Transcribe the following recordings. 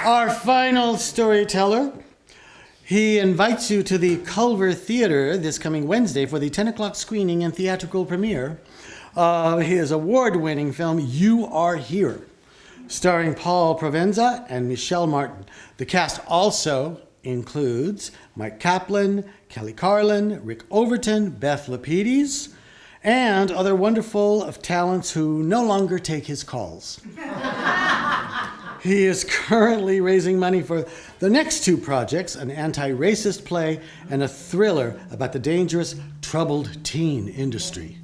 Our final storyteller, he invites you to the Culver Theater this coming Wednesday for the 10 o'clock screening and theatrical premiere of his award-winning film, You Are Here, starring Paul Provenza and Michelle Martin. The cast also includes Mike Kaplan, Kelly Carlin, Rick Overton, Beth Lapides, and other wonderful talents who no longer take his calls. He is currently raising money for the next two projects, an anti-racist play and a thriller about the dangerous, troubled teen industry.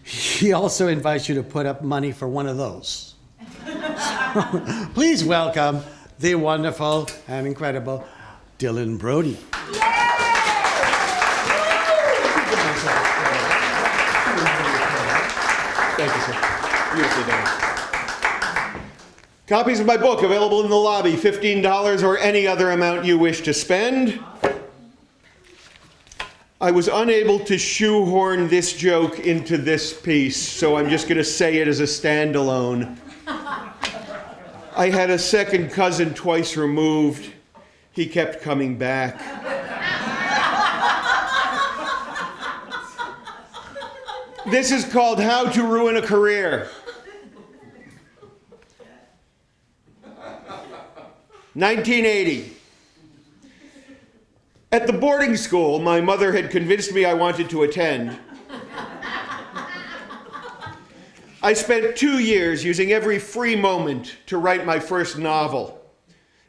He also invites you to put up money for one of those. So, please welcome the wonderful and incredible Dylan Brody. Thank you, sir. Beautifully done. Copies of my book available in the lobby, $15 or any other amount you wish to spend. I was unable to shoehorn this joke into this piece, so I'm just going to say it as a standalone. I had a second cousin twice removed. He kept coming back. This is called How to Ruin a Career. 1980. At the boarding school my mother had convinced me I wanted to attend, I spent 2 years using every free moment to write my first novel.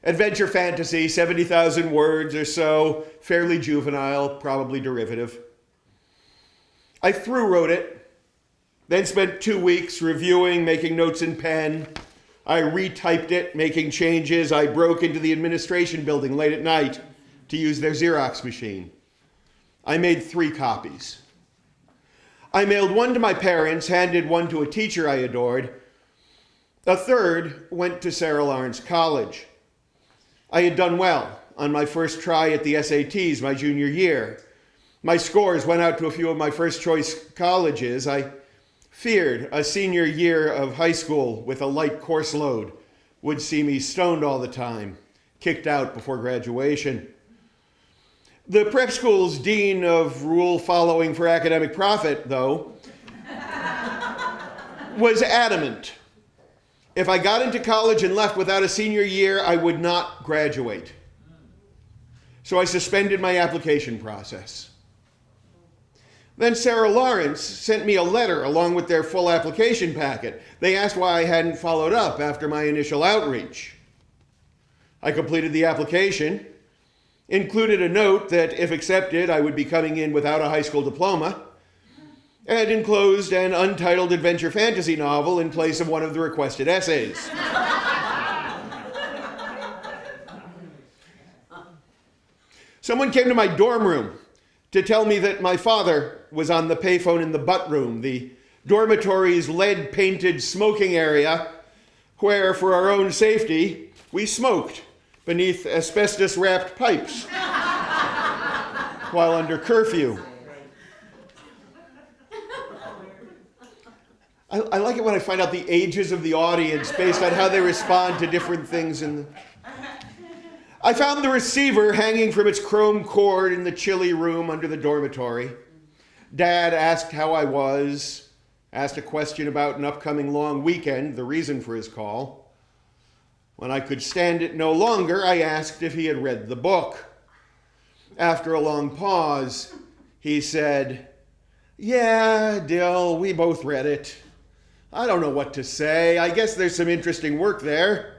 Adventure fantasy, 70,000 words or so, fairly juvenile, probably derivative. I through-wrote it, then spent 2 weeks reviewing, making notes in pen. I retyped it, making changes. I broke into the administration building late at night to use their Xerox machine. I made 3 copies. I mailed one to my parents, handed one to a teacher I adored. A third went to Sarah Lawrence College. I had done well on my first try at the SATs my junior year. My scores went out to a few of my first choice colleges. I feared a senior year of high school with a light course load would see me stoned all the time, kicked out before graduation. The prep school's dean of rule following for academic profit, though, was adamant. If I got into college and left without a senior year, I would not graduate. So I suspended my application process. Then Sarah Lawrence sent me a letter along with their full application packet. They asked why I hadn't followed up after my initial outreach. I completed the application, included a note that if accepted, I would be coming in without a high school diploma, and enclosed an untitled adventure fantasy novel in place of one of the requested essays. Someone came to my dorm room to tell me that my father was on the payphone in the butt room, the dormitory's lead-painted smoking area, where, for our own safety, we smoked beneath asbestos-wrapped pipes while under curfew. I like it when I find out the ages of the audience based on how they respond to different things. I found the receiver hanging from its chrome cord in the chilly room under the dormitory. Dad asked how I was, asked a question about an upcoming long weekend, the reason for his call. When I could stand it no longer, I asked if he had read the book. After a long pause, he said, "Yeah, Dill, we both read it. I don't know what to say. I guess there's some interesting work there.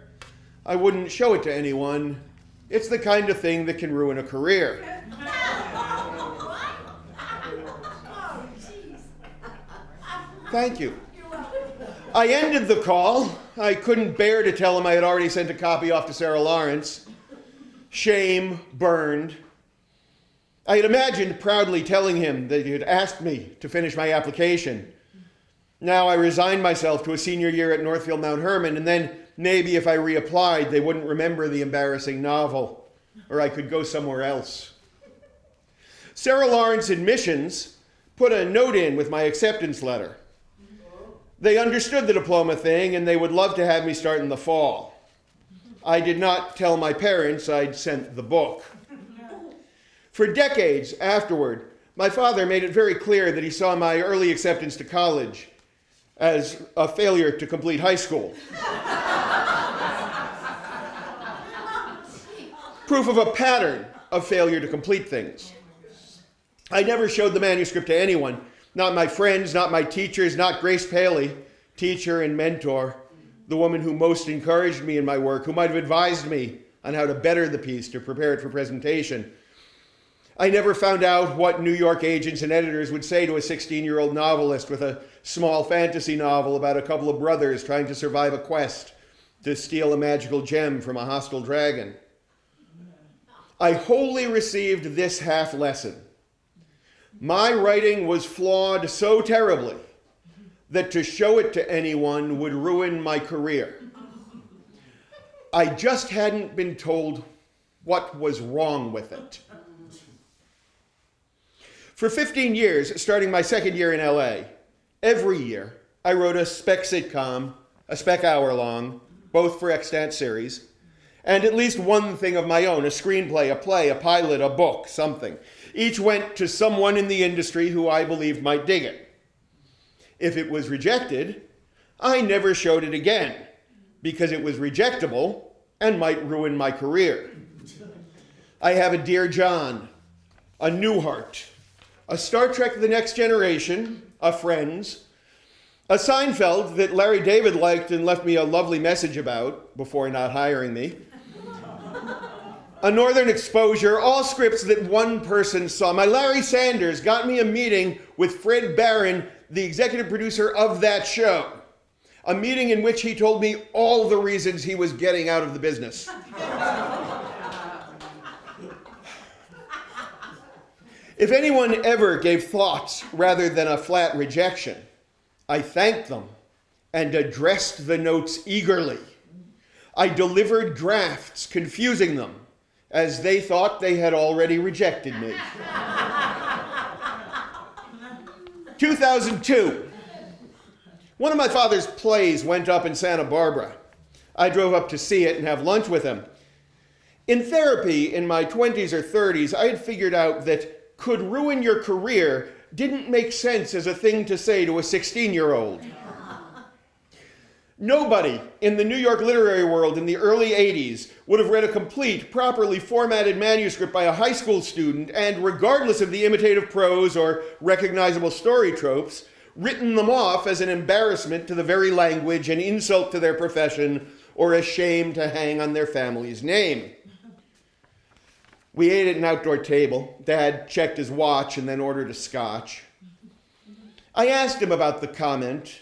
I wouldn't show it to anyone. It's the kind of thing that can ruin a career." Thank you. I ended the call. I couldn't bear to tell him I had already sent a copy off to Sarah Lawrence. Shame burned. I had imagined proudly telling him that he had asked me to finish my application. Now I resigned myself to a senior year at Northfield Mount Hermon, and then maybe if I reapplied, they wouldn't remember the embarrassing novel, or I could go somewhere else. Sarah Lawrence Admissions put a note in with my acceptance letter. They understood the diploma thing, and they would love to have me start in the fall. I did not tell my parents I'd sent the book. For decades afterward, my father made it very clear that he saw my early acceptance to college as a failure to complete high school. Proof of a pattern of failure to complete things. I never showed the manuscript to anyone, not my friends, not my teachers, not Grace Paley, teacher and mentor, the woman who most encouraged me in my work, who might have advised me on how to better the piece, to prepare it for presentation. I never found out what New York agents and editors would say to a 16-year-old novelist with a small fantasy novel about a couple of brothers trying to survive a quest to steal a magical gem from a hostile dragon. I wholly received this half lesson. My writing was flawed so terribly that to show it to anyone would ruin my career. I just hadn't been told what was wrong with it. For 15 years, starting my second year in LA, every year I wrote a spec sitcom, a spec hour long, both for extant series, and at least one thing of my own, a screenplay, a play, a pilot, a book, something. Each went to someone in the industry who I believed might dig it. If it was rejected, I never showed it again, because it was rejectable and might ruin my career. I have a Dear John, a Newhart, a Star Trek The Next Generation, a Friends, a Seinfeld that Larry David liked and left me a lovely message about before not hiring me, a Northern Exposure, all scripts that one person saw. My Larry Sanders got me a meeting with Fred Barron, the executive producer of that show, a meeting in which he told me all the reasons he was getting out of the business. If anyone ever gave thoughts rather than a flat rejection, I thanked them and addressed the notes eagerly. I delivered drafts, confusing them, as they thought they had already rejected me. 2002. One of my father's plays went up in Santa Barbara. I drove up to see it and have lunch with him. In therapy, in my 20s or 30s, I had figured out that could ruin your career didn't make sense as a thing to say to a 16-year-old. Nobody in the New York literary world in the early 80s would have read a complete, properly formatted manuscript by a high school student and, regardless of the imitative prose or recognizable story tropes, written them off as an embarrassment to the very language, an insult to their profession, or a shame to hang on their family's name. We ate at an outdoor table. Dad checked his watch and then ordered a scotch. I asked him about the comment.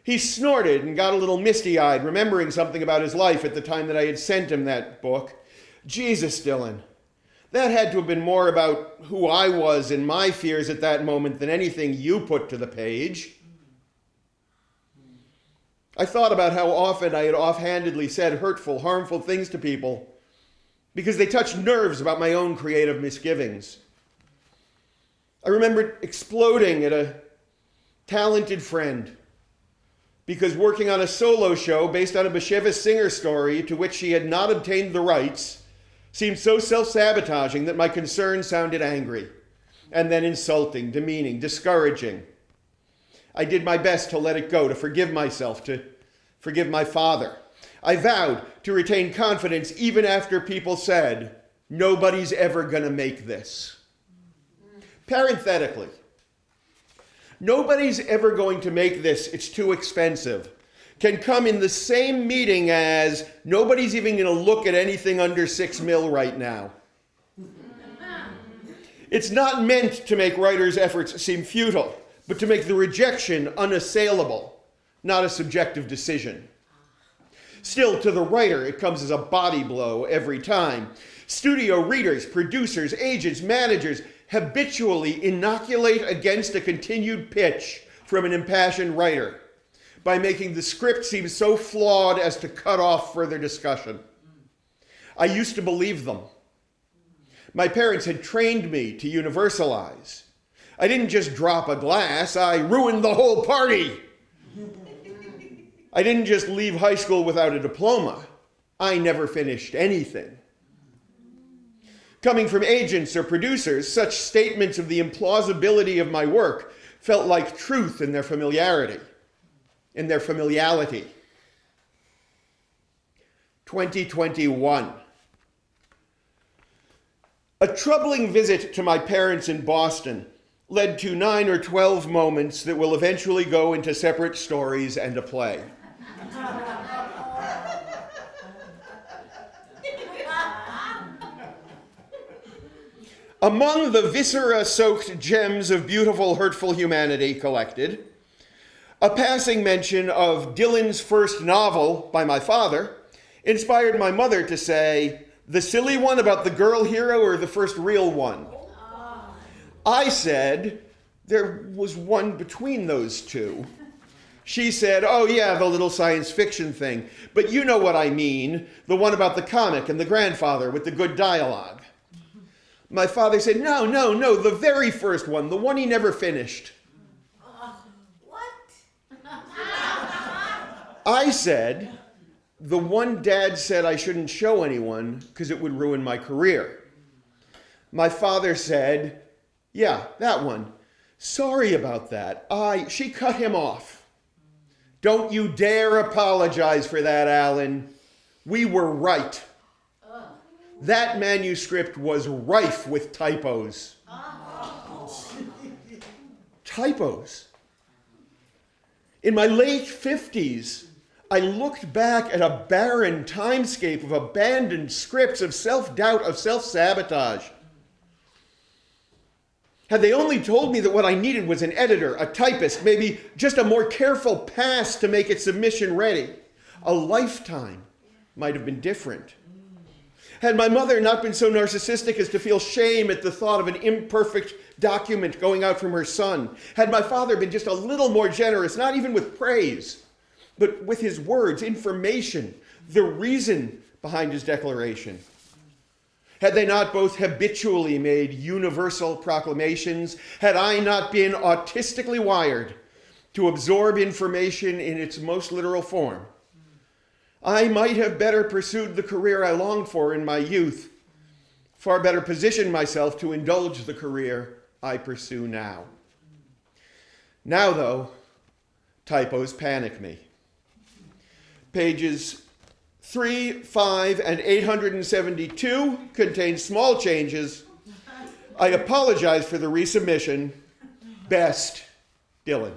He snorted and got a little misty-eyed, remembering something about his life at the time that I had sent him that book. Jesus, Dylan, that had to have been more about who I was and my fears at that moment than anything you put to the page. I thought about how often I had offhandedly said hurtful, harmful things to people because they touched nerves about my own creative misgivings. I remembered exploding at a talented friend because working on a solo show based on a Bashevis Singer story to which she had not obtained the rights seemed so self-sabotaging that my concern sounded angry, and then insulting, demeaning, discouraging. I did my best to let it go, to forgive myself, to forgive my father. I vowed to retain confidence even after people said, nobody's ever gonna make this. Parenthetically, nobody's ever going to make this, it's too expensive, can come in the same meeting as nobody's even going to look at anything under $6 million right now. It's not meant to make writers' efforts seem futile, but to make the rejection unassailable, not a subjective decision. Still, to the writer, it comes as a body blow every time. Studio readers, producers, agents, managers habitually inoculate against a continued pitch from an impassioned writer by making the script seem so flawed as to cut off further discussion. I used to believe them. My parents had trained me to universalize. I didn't just drop a glass, I ruined the whole party. I didn't just leave high school without a diploma. I never finished anything. Coming from agents or producers, such statements of the implausibility of my work felt like truth in their familiarity, in their familiality. 2021. A troubling visit to my parents in Boston led to 9 or 12 moments that will eventually go into separate stories and a play. Among the viscera-soaked gems of beautiful, hurtful humanity collected, a passing mention of Dylan's first novel by my father inspired my mother to say, "The silly one about the girl hero or the first real one?" I said, "There was one between those two." She said, "Oh yeah, the little science fiction thing. But you know what I mean, the one about the comic and the grandfather with the good dialogue." My father said, no, the very first one, the one he never finished." What? I said, "The one Dad said I shouldn't show anyone because it would ruin my career." My father said, "Yeah, that one. Sorry about that. She cut him off." "Don't you dare apologize for that, Alan. We were right. That manuscript was rife with typos." Typos. In my late 50s, I looked back at a barren timescape of abandoned scripts, of self-doubt, of self-sabotage. Had they only told me that what I needed was an editor, a typist, maybe just a more careful pass to make it submission ready, a lifetime might have been different. Had my mother not been so narcissistic as to feel shame at the thought of an imperfect document going out from her son, had my father been just a little more generous, not even with praise, but with his words, information, the reason behind his declaration, had they not both habitually made universal proclamations, had I not been autistically wired to absorb information in its most literal form, I might have better pursued the career I longed for in my youth, far better positioned myself to indulge the career I pursue now. Now, though, typos panic me. Pages 3, 5, and 872 contain small changes. I apologize for the resubmission. Best, Dylan.